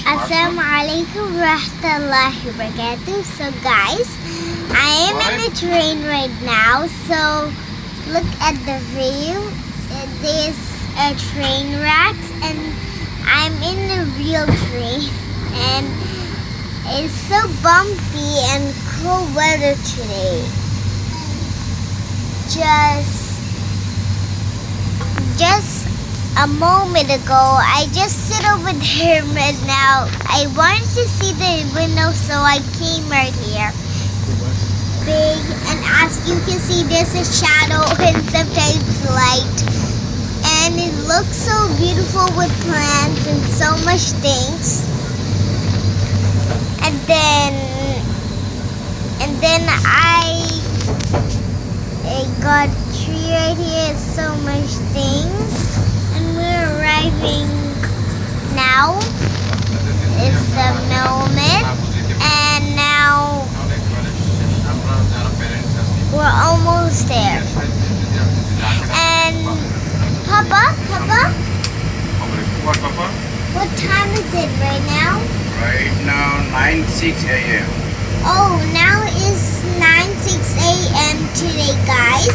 Assalamualaikum warahmatullahi wabarakatuh. So guys, I am in a train right now. So look at the view. There's a train track and I'm in the real train. And it's so bumpy and cool weather today. Just a moment ago, I just sit over there right now. I wanted to see the window, so I came right here. Big, and as you can see, there's a shadow and sometimes light. And it looks so beautiful with plants and so much things. And then I got a tree right here, so much things. And we're arriving now. It's the moment. And now we're almost there. And Papa? What, Papa? What time is it right now? Right now, 9:06 a.m. Oh, now it's 9:06 a.m. today, guys.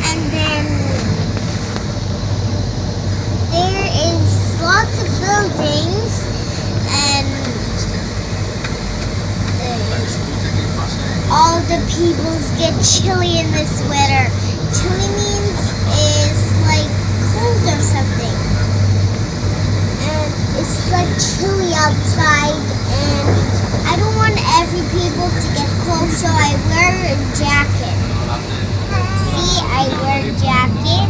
And then there is lots of buildings and all the peoples get chilly in this weather. Chilly means is like cold or something. And it's like chilly outside and I don't want every people to get cold, so I wear a jacket. See, I wear a jacket.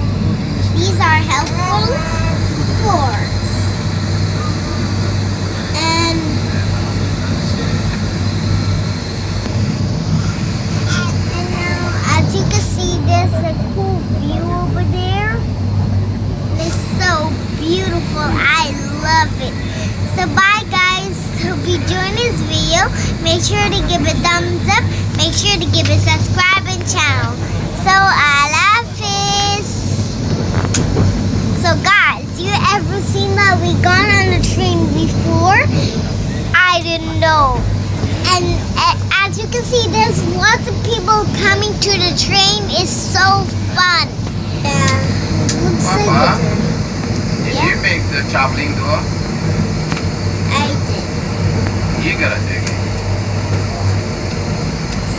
These are helpful floors. And now, as you can see, there's a cool view over there. It's so beautiful. I love it. So bye guys. Hope you enjoyed this video. Make sure to give it a thumbs up. Make sure to give it a subscribe and channel. So Allah Hafiz. So guys, you ever seen that we gone on a train before? I didn't know. And as you can see, there's lots of people coming to the train. It's so fun. Yeah. Looks Papa, like did you make the traveling door? I did. You gotta dig it.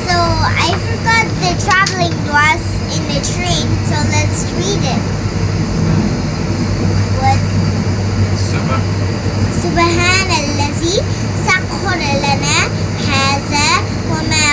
So I forgot the traveling doors in the train, so let's read it. What? سبحان الذي سخر لنا هذا وما